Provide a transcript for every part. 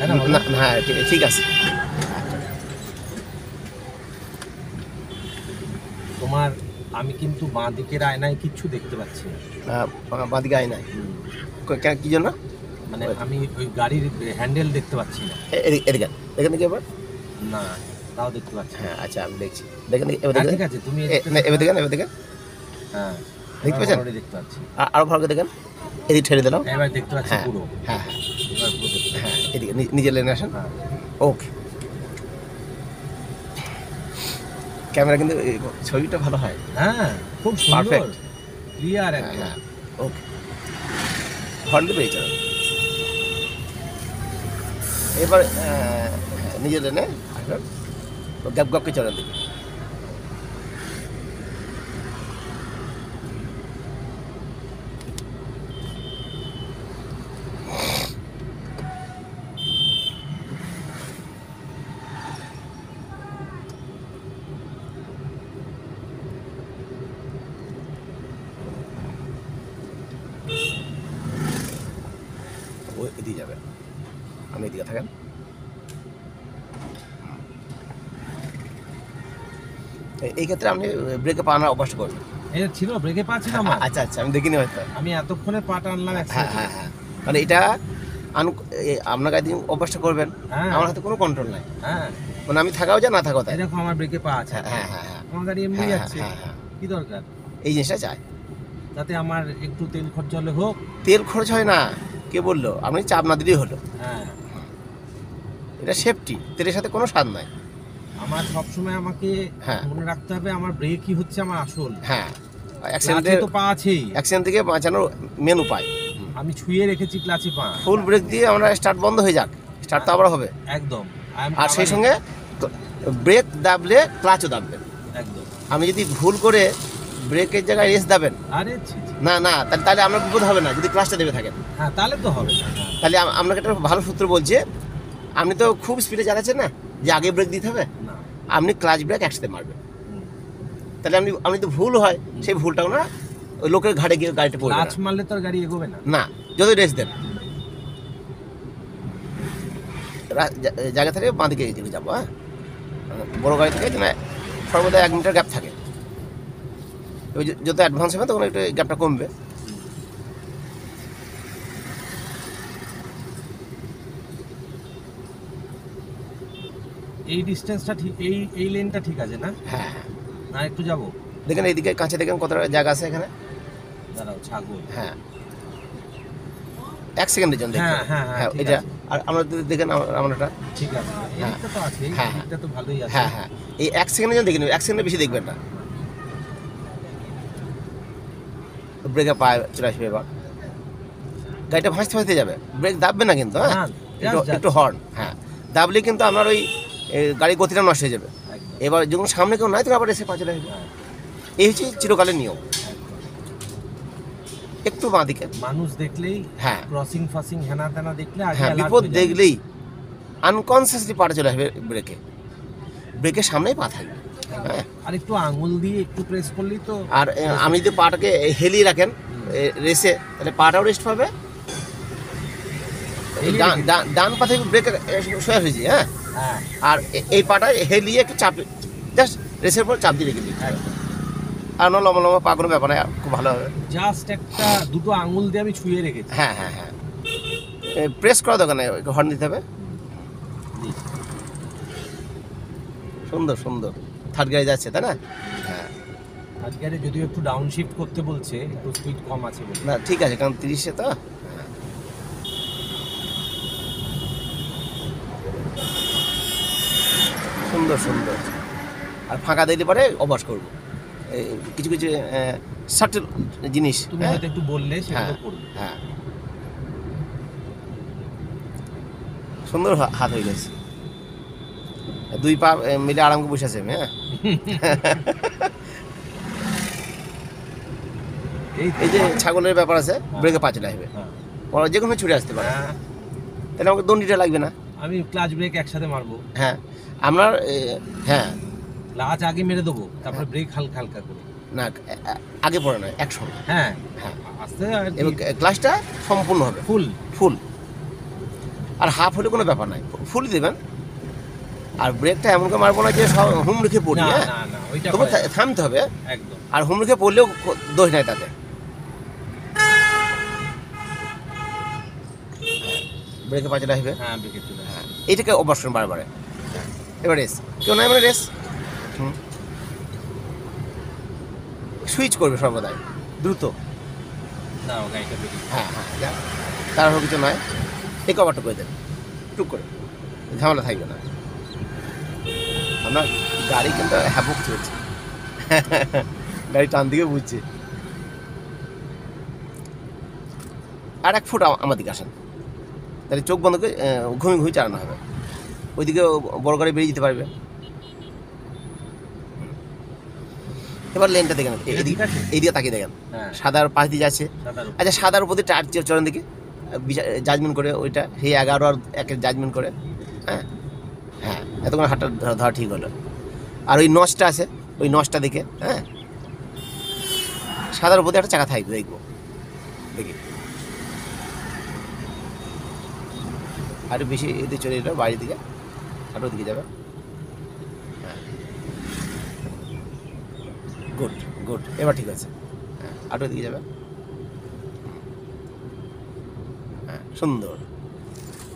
না হ্যাঁ ঠিক আছে। তোমার আমি কিন্তু বাঁ দিকের আয়নায় কিচ্ছু দেখতে পাচ্ছি না। বাদিকে আয়নায় কি জন্য? মানে আমি ওই গাড়ির হ্যান্ডেল দেখতে পাচ্ছি না। এদিকে দেখেন দেখি এবার। না, তাও দেখতে পাচ্ছি না। হ্যাঁ আচ্ছা আমি দেখছি, দেখেন এবার হ্যাঁ, দেখেন। ঠিক আছে, তুমি এবার দেখেন, এবার দেখেন। হ্যাঁ, দেখতে পাচ্ছেন? দেখতে পাচ্ছি। আরো ভালো করে দেখেন, এদিকে ঠেলে দিলাম। এবার দেখতে পাচ্ছি হ্যাঁ পুরো। হ্যাঁ হ্যাঁ এবার পুরো দেখতে পাচ্ছি। হ্যাঁ, এদিকে নিজের লেনে আসেন। হ্যাঁ। ওকে, ক্যামেরা কিন্তু ছবিটা ভালো হয়। হ্যাঁ, খুব সুন্দর, Perfect. ক্লিয়ার একদম। হ্যাঁ ওকে, হর্ন পেয়ে চলেন। এবার নিজের লেনে আসবেন, গ্যাপ গ্যাপকে চলেন দিকে। ওই এদিকে যাবেন, আপনি এদিকে থাকেন। এই ক্ষেত্রে আপনি ব্রেকে পা আনার অভ্যাস করবেন। এটা ছিল ব্রেকে পা ছিল আমার। আচ্ছা আচ্ছা, আমি দেখিনি হয়তো। আমি এতক্ষণে পাটা আনলাম হ্যাঁ একসাথে। হ্যাঁ হ্যাঁ, মানে এটা আপনার কাছে অভ্যাসটা করবেন। হ্যাঁ। আমার হাতে কোনো কন্ট্রোল নাই, হ্যাঁ, মানে আমি থাকাও যায় না থাকাও তাই। এই দেখো আমার ব্রেকে পা আছে। হ্যাঁ হ্যাঁ হ্যাঁ আমার গাড়ি এমনি হ্যাঁ, যাচ্ছে। হ্যাঁ, হ্যাঁ। কি দরকার? এই জিনিসটা চাই। যাতে আমার একটু তেল খরচ হলে হোক। তেল খরচ হয় না, কে বললো? আপনি চাপ না দিলেই হলো। হ্যাঁ, এটা সেফটি, তেলের সাথে কোনো স্বাদ নাই। আমার সবসময় আমাকে হ্যাঁ। মনে রাখতে হবে আমার ব্রেকই হচ্ছে আমার আসল। হ্যাঁ, ক্লাচে তো পা আছেই। অ্যাক্সিডেন্ট থেকে বাঁচানোর মেন উপায়। আমি ছুঁয়ে রেখেছি ক্লাচে পা। ফুল ব্রেক দিয়ে আমরা স্টার্ট বন্ধ হয়ে যাক, স্টার্ট তো আবার হবে। একদম। আর সেই সঙ্গে ব্রেক দাবলে ক্লাচও দাববেন। একদম। আমি যদি ভুল করে ব্রেকের জায়গায় রেস দাবেন, আরে ছি ছি। না না, তাহলে আপনার বিপদ হবে না যদি ক্লাচটা দেবে থাকেন। হ্যাঁ, তাহলে তো হবে না। তাহলে আপনাকে একটা ভালো সূত্র বলছে, আপনি তো খুব স্পিডে চালাচ্ছেন না যে আগে ব্রেক দিতে হবে, না। আপনি ক্লাচ ব্রেক একসাথে মারবেন। হুম। তাহলে আপনি তো ভুল হয়, সেই ভুলটাও না ওই লোকের ঘাড়ে গিয়ে গাড়িটা পড়বে ক্লাচ না। মারলে তো আর গাড়ি এগোবে না। না, যতই রেস দেন। জায়গা থেকে বাঁ দিকে এদিকে যাবো। হ্যাঁ, বড় গাড়ি থেকে যেন সর্বদা 1 মিটার গ্যাপ থাকে। ওই যত অ্যাডভান্স হবে তখন একটু গ্যাপটা কমবে। এই ডিসটেন্সটা ঠিক, এই লেনটা ঠিক আছে না? হ্যাঁ হ্যাঁ, না একটু যাবো? দেখেন এইদিকে কাছে দেখেন কতটা জায়গা আছে এখানে। দাঁড়াও, ছাগল। হ্যাঁ, 1 সেকেন্ডের জন্য দেখতে হ্যাঁ, হবে। হ্যাঁ, হ্যাঁ, হ্যাঁ ঠিক এটা। আছে। আর আমরা দেখেন আমারটা। ঠিক আছে, হ্যাঁ। এইটা তো আছে, হ্যাঁ, এইটা তো ভালোই আছে। হ্যাঁ হ্যাঁ, এই 1 সেকেন্ডের জন্য দেখে নেবেন, 1 সেকেন্ডের বেশি দেখবেন না। ব্রেকে পায়ে চলে আসবে। এবার গাড়িটা ভাসতে ভাসতে যাবে, ব্রেক দাববে না কিন্তু। হ্যাঁ, হ্যাঁ, একটু হর্ন। হ্যাঁ, দাবলে কিন্তু আপনার ওই গাড়ির গতিটা নষ্ট হয়ে যাবে। একদম। এবার যখন সামনে কেউ নাই তখন আবার এসে পা চলে আসবে। হ্যাঁ, এই হচ্ছে চিরকালের নিয়ম। একদম। একটু বাঁ দিকে। মানুষ দেখলেই, হ্যাঁ ক্রসিং ফাসিং হেনা তেনা দেখলে আগে হ্যাঁ, alert বিপদ হয়ে যাবে। দেখলেই আনকনসিয়াসলি পাটা চলে আসবে ব্রেকে, ব্রেকের সামনেই পা থাকবে। হ্যাঁ, আর একটু আঙুল দিয়ে একটু প্রেস করলেই তো। আর আমি যদি পাটাকে হেলিয়ে রাখেন রেসে, তাহলে পাটাও রেস্ট পাবে। হেলিয়ে ডান পা থেকে ব্রেক সোজা হয়েছি। হ্যাঁ, হ্যাঁ, আর এই পাটা হেলিয়ে একটু চাপ, জাস্ট রেসের পর চাপ দিয়ে রেখে দিই। একদম। আর না লম্বা লম্বা পা কোনো ব্যাপার না, খুব ভালো হবে। জাস্ট একটা দুটো আঙুল দিয়ে আমি ছুঁয়ে রেখেছি। হ্যাঁ হ্যাঁ হ্যাঁ, প্রেস করা দোকানে হর্ন দিতে হবে। জি। সুন্দর সুন্দর থার্ড গাড়ি যাচ্ছে তাই না? হ্যাঁ, আজকে যদিও একটু ডাউন শিফট করতে বলছে, একটু স্পিড কম আছে বলে। না ঠিক আছে, কারণ 30-এ তো। সুন্দর সুন্দর। আর ফাঁকা দিলে পরে অভ্যাস করবো এই কিছু কিছু সাটেল জিনিস। তুমি হ্যাঁ হয়তো একটু বললে হ্যাঁ সেগুলো করবে। হ্যাঁ, সুন্দর হাত হয়ে গেছে। 2 পা মিলে আরাম করে বসে আছে আমি। হ্যাঁ, এই যে ছাগলের ব্যাপার আছে, ব্রেকে পা চলে আসবে, হ্যাঁ, ওরা যে কোনো ছুটে আসতে পারে। হ্যাঁ। তাহলে আমাকে দণ্ডিটা লাগবে না। আমি ক্লাচ ব্রেক একসাথে মারবো। হ্যাঁ, আপনার হ্যাঁ ক্লাচ আগে মেরে দেবো, তারপরে ব্রেক হালকা হালকা করে। না, আগে পড়ে নয়, একসঙ্গে। হ্যাঁ, হ্যাঁ, আস্তে আর এবং ক্লাসটা সম্পূর্ণ হবে ফুল। ফুল। আর হাফ হলে কোনো ব্যাপার নাই, ফুল দেবেন। আর ব্রেকটা এমন করে মারবো না যে সব হুম রেখে পড়ি, না হ্যাঁ না না ওইটা তবু করা যাবে না। থামতে হবে। একদম। আর হুম রেখে পড়লেও দোষ নাই তাতে। ব্রেকে পাঁচটা আসবে, হ্যাঁ ব্রেকে চলে আসে। হ্যাঁ এইটাকে অভ্যাস করুন বারবার। এবার রেস, কেউ নাই মানে রেস। সুইচ করবে সর্বদাই দ্রুত। না ও গাড়িটা বেরিয়ে হ্যাঁ হ্যাঁ যা, তার কিছু নয়, এই কভারটা করে দেন টুক করে, ঝামেলা থাকবে না। আপনার গাড়ি কিন্তু হ্যাবক চলছে, গাড়ি টান দিকে বুঝছে। আর 1 ফুট আমার দিকে আসেন, তাহলে চোখ বন্ধ করে ঘুমিয়ে ঘুমিয়ে চালানো হবে। ওইদিকে বড় গাড়ি বেরিয়ে যেতে পারবে। এবার লেনটা দেখেন, ঠিক আছে। এইদিকে তাকিয়ে দেখেন, হ্যাঁ সাদার পাশ দিয়ে যাচ্ছে। সাদার উপর। আচ্ছা সাদার উপর দিয়ে টায়ার চলেন দেখি, জাজমেন্ট করে ওইটা সেই 11 আর 1 জাজমেন্ট করে। হ্যাঁ হ্যাঁ এতক্ষণ হাতটা ধরা ঠিক হলো। আর ওই নচটা আছে, ওই নচটা দেখে, হ্যাঁ সাদার উপর দিয়ে একটা চাকা থাকবে, দেখবো দেখি। আর বেশি এদিকে চলে এলো বাড়ির দিকে, হাঁটোর দিকে যাবে। হ্যাঁ গুড গুড, এবার ঠিক আছে। হ্যাঁ হাঁটোর দিকে যাবে, হ্যাঁ সুন্দর।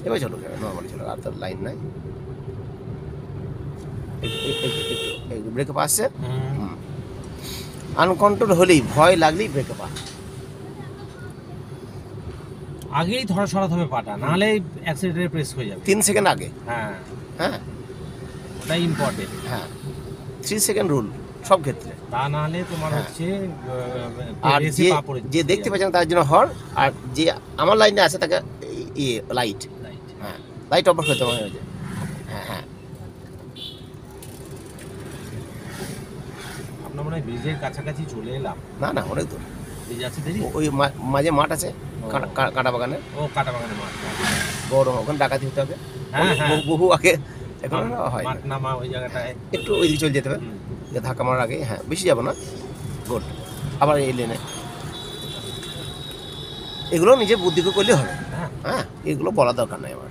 এবার চলো নর্মালি চলো, আর তার লাইন নাই। ব্রেকে পাচ্ছে, হুম। আনকন্ট্রোল হলেই, ভয় লাগলেই ব্রেকে পা। আগেই ধরা সরাতে হবে পাটা, নাহলে অ্যাক্সিডেন্টে প্রেস হয়ে যাবে। 3 সেকেন্ড আগে, হ্যাঁ হ্যাঁ ওটাই ইম্পর্টেন্ট। হ্যাঁ 3 সেকেন্ড রুল সব ক্ষেত্রে। তা না হলে তোমার হ্যাঁ। হচ্ছে আর রেসে যে পা পড়ে যে দেখতে পাচ্ছেন তার জন্য হর, আর যে আমার লাইনে আছে তাকে লাইট, Right. হ্যাঁ লাইট অফ করতে হবে। হ্যাঁ হ্যাঁ আপনার মনে হয় ব্রিজের কাছাকাছি চলে এলাম। না না অনেক দূর। ব্রিজ আছে দেরি। ওই মাঝে মাঠ আছে, কাটা বাগানে ও কাটা বাগানে মাঠ। বড়, ওখানে ডাকাতি হতে হবে। হ্যাঁ হ্যাঁ বহু আগে, এখন হয় না। মাঠ নামা ওই জায়গাটায়। একটু ওইদিকে চলে যেতে হবে, হুম। যে ধাক্কা মারার আগে। হ্যাঁ বেশি যাবো না, গুড। আবার এই লেনে এগুলো নিজে বুদ্ধি করে করলে হবে। হ্যাঁ হ্যাঁ এগুলো বলা দরকার নাই আমার।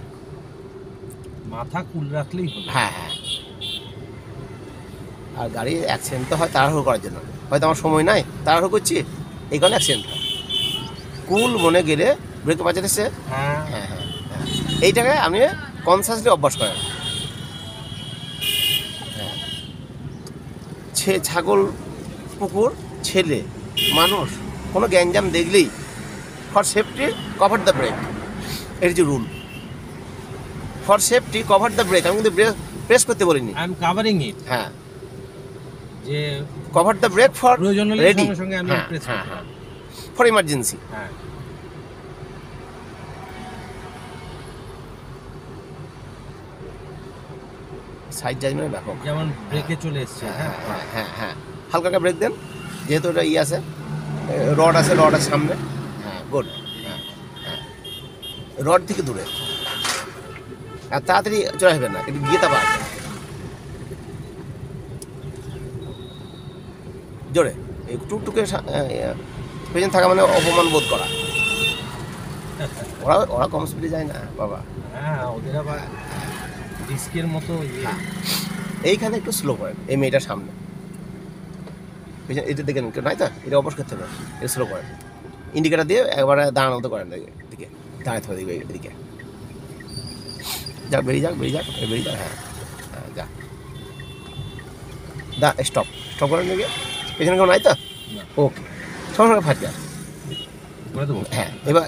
মাথা কুল রাখলেই হলো। হ্যাঁ হ্যাঁ আর গাড়ি অ্যাক্সিডেন্ট তো হয় তাড়াহুড়ো করার জন্য, হয়তো আমার সময় নাই, তাড়াহুড়ো করছি, এই কারণে অ্যাক্সিডেন্ট হয়। কুল মনে গেলে ব্রেক বাঁচাতেছে। হ্যাঁ হ্যাঁ হ্যাঁ হ্যাঁ এইটাকে আপনি কনসাসলি অভ্যাস করেন। হ্যাঁ ছাগল, কুকুর, ছেলে, মানুষ কোনো গ্যাঞ্জাম দেখলেই for safety cover the brake, এর যে rule. For safety cover the brake, আমি কিন্তু ব্রেক প্রেস করতে বলিনি। I am covering it. হ্যাঁ যে কভার দ্য ব্রেক ফর প্রয়োজন হলে রেডি, সঙ্গে সঙ্গে আমি হ্যাঁ প্রেস হ্যাঁ করতে হ্যাঁ পারি। For emergency. হ্যাঁ সাইড জাজমেন্ট ব্যাপক। যেমন ব্রেকে চলে এসছে। হ্যাঁ হ্যাঁ হ্যাঁ হ্যাঁ হ্যাঁ হালকা ব্রেক দেন, যেহেতু ওটা আছে, রড আছে, রড আছে সামনে। হ্যাঁ গুড, হ্যাঁ হ্যাঁ রড থেকে দূরে, আর তাড়াতাড়ি চলে আসবেন না, কিন্তু গিয়ে তা পারবে জোরে। এই টুকটুকে পেছনে থাকা মানে অপমান বোধ করা। ওরা ওরা কম স্পিডে যায় না বাবা। হ্যাঁ ওদের আবার ডিস্কের মতো ইয়ে। এইখানে একটু স্লো করেন, এই মেয়েটার সামনে পেছনে এটা দেখেন কেউ নাই তো, এটা অবশ্য করতে হবে, এটা স্লো করেন, ইন্ডিকেটার দিয়ে একবারে দাঁড়ানো মতো করেন, এদিকে দাঁড়াতে হবে, এদিকে যাক, বেরিয়ে যাক, বেরিয়ে যাক, বেরিয়ে যাক। হ্যাঁ হ্যাঁ যা দা, স্টপ স্টপ করেন দিকে, পেছনে কেউ নাই তো, না। ওকে সঙ্গে সঙ্গে ফাটবে। করে দেবো। হ্যাঁ এবার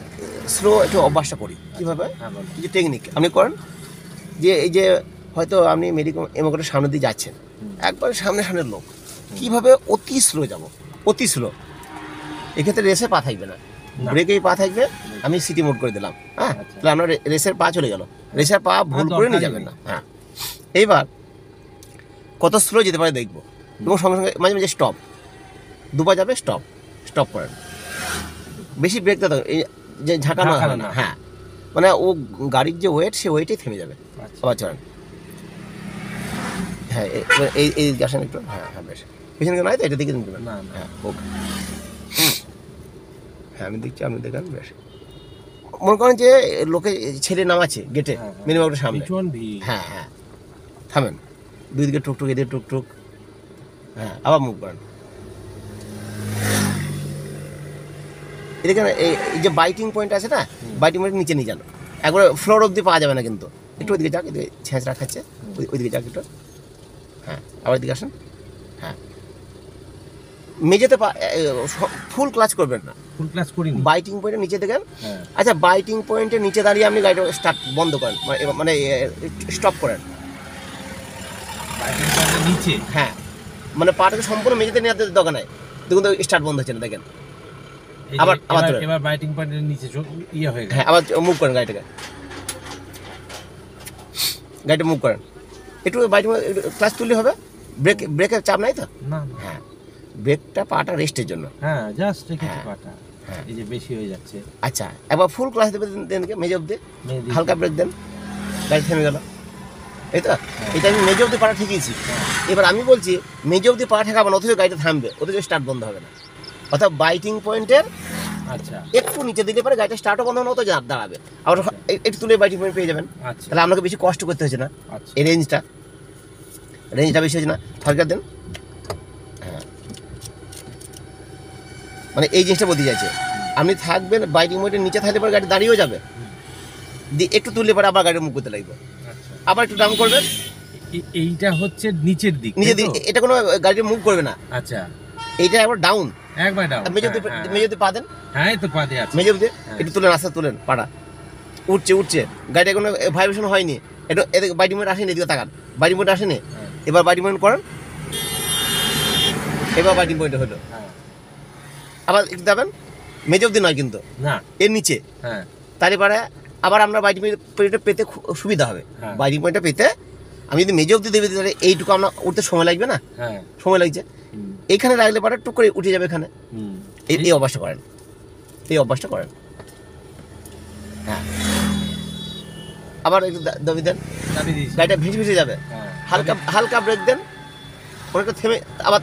স্লো একটু অভ্যাসটা করি কীভাবে, হ্যাঁ বলো। কিছু টেকনিক আপনি করেন। যে এই যে হয়তো আপনি মেডিকেল এমোকেটের সামনে দিয়ে যাচ্ছেন, একবারে সামনের লোক, কীভাবে অতি স্লো যাব, অতি স্লো, এক্ষেত্রে রেসে পা থাকবে না, না। ব্রেকেই পা থাকবে। আমি সিটি মোড করে দিলাম, হ্যাঁ আচ্ছা। তাহলে আপনার রেসের পা চলে গেল, রেসের পা ভুল করে নিয়ে দরকারই যাবেন নেই। না। হ্যাঁ এইবার কত স্লো যেতে পারে দেখবো, এবং সঙ্গে সঙ্গে মাঝে মাঝে স্টপ, দুবার যাবে, স্টপ স্টপ করেন, বেশি ব্রেক দিতে হবে, এই যে ঝাঁকানো ঝাঁকানো হবে না। না। হ্যাঁ মানে ও গাড়ির যে ওয়েট, সে ওয়েটেই থেমে যাবে, আচ্ছা। আবার চলেন। হ্যাঁ এই এই আসেন একটু, হ্যাঁ হ্যাঁ বেশ, পেছনে কেউ নাই তো, এটা দিকে দেবেন। না, না। হ্যাঁ ওকে, হ্যাঁ আমি দেখছি, আপনি দেখেন বেশ। মনে করেন যে লোকে ছেলে নামাচ্ছে গেটে হ্যাঁ, হ্যাঁ। মিনিমাম সামনে, ভীষণ ভিড়। হ্যাঁ হ্যাঁ, থামেন, দুই দিকে টুকটুক, এদিকে টুকটুক, হ্যাঁ, আবার মুভ করেন। এদিকে এই যে বাইটিং পয়েন্ট আছে না, বাইটিং পয়েন্ট নিচে নিয়ে যান, একবারে ফ্লোর অব্দি পাওয়া যাবে না কিন্তু, একটু ওইদিকে যাক, এদিকে ছেঁচড়া খাচ্ছে, ওইদিকে যাক একটু, হ্যাঁ, আবার এদিকে আসেন, হ্যাঁ, মেঝেতে ফুল ক্লাচ করবেন না, ফুল ক্লাস করিনি। বাইটিং পয়েন্টের নিচে দেখেন। হ্যাঁ। আচ্ছা, বাইটিং পয়েন্টের নিচে দাঁড়িয়ে আপনি গাড়িটা স্টার্ট বন্ধ করেন, মানে স্টপ করেন, বাইটিং পয়েন্টের নিচে। হ্যাঁ, মানে পাটাকে সম্পূর্ণ মেঝেতে নেওয়ার দরকার নাই, দেখুন তো স্টার্ট বন্ধ হচ্ছে না, দেখেন। এই যে আবার তোলেন। এবার বাইটিং পয়েন্টের নিচে ইয়ে হয়ে গেল। হ্যাঁ, আবার মুভ করেন গাড়িটাকে, গাড়িটা মুভ করেন একটু, বাইটিং ক্লাচ তুললে হবে, ব্রেকের চাপ নাই তো। না। হ্যাঁ, ব্রেকটা পাটা রেস্টের জন্য। হ্যাঁ, জাস্ট রেখেছি হ্যাঁ। পাটা। হ্যাঁ। এই যে বেশি হয়ে যাচ্ছে। আচ্ছা, একবার ফুল ক্লাচ দেবে, দেন মেজে অব্দি, হালকা ব্রেক দেন, গাড়ি থেমে গেল, এই তো। এটা আমি মেজে অব্দি পাটা ঠেকিয়েছি। এবার আমি বলছি মেজে অব্দি পা ঠেকাবো না, অথচ গাড়িটা থামবে, অথচ স্টার্ট বন্ধ হবে না। অর্থাৎ বাইটিং পয়েন্টের আচ্ছা একটু নিচে দিলে পরে গাড়িটা স্টার্টও বন্ধ হবে না, অত দাঁড়াবে। আবার একটু তুলে বাইটিং পয়েন্ট পেয়ে যাবেন, আচ্ছা তাহলে আপনাকে বেশি কষ্ট করতে হচ্ছে না। আচ্ছা। এই রেঞ্জটা বেশি হচ্ছে না, সরকার দেন। হ্যাঁ, মানে এই জিনিসটা বলতে যাচ্ছে, আপনি থাকবেন বাইটিং পয়েন্টের নিচে থাকলে পরে গাড়ি দাঁড়িয়েও যাবে, দিয়ে একটু তুললে পরে আবার গাড়ি মুভ করতে লাগবে, আচ্ছা। আবার একটু ডাউন করবেন, এইটা হচ্ছে নিচের দিক। নিচে তাই তো? এটা কোনো গাড়ি মুভ করবে না, আচ্ছা, এইটা একবার ডাউন, একবার দাও। মেজে পা দেন, হ্যাঁ, এই তো পাতে আছে। মেজে হ্যাঁ। একটু তুলেন, আস্তে তুলেন, পাড়া উঠছে, গাড়িটা কোনো ভাইব্রেশন হয়নি, একটু এদিকে বাইটিং পয়েন্ট আসেনি, এদিকে তাকান, বাইটিং পয়েন্ট আসেনি, হ্যাঁ। এবার বাইটিং পয়েন্ট করেন, এবার বাইটিং পয়েন্ট হলো, হ্যাঁ। আবার একটু যাবেন, মেজে অব্দি নয় কিন্তু, না। এর নিচে, হ্যাঁ। তার এবারে আবার আমরা বাইটিং পয়েন্টটা পেতে সুবিধা হবে। হ্যাঁ। বাইটিং পয়েন্টটা পেতে আমি যদি মেজে অব্দি দেবে, তাহলে এইটুকু আমরা উঠতে সময় লাগবে না, হ্যাঁ। সময় লাগছে, হুম, এইখানে রাখলে পরে টুক করে উঠে যাবে এখানে। হুম। এই অভ্যাসটা করেন, এই অভ্যাসটা করেন, হ্যাঁ। আবার একটু দাবি দেন, চাবি দিয়েছি। গাড়িটা ভেসে যাবে, হ্যাঁ। হালকা ব্রেক দেন, অনেকটা থেমে আবার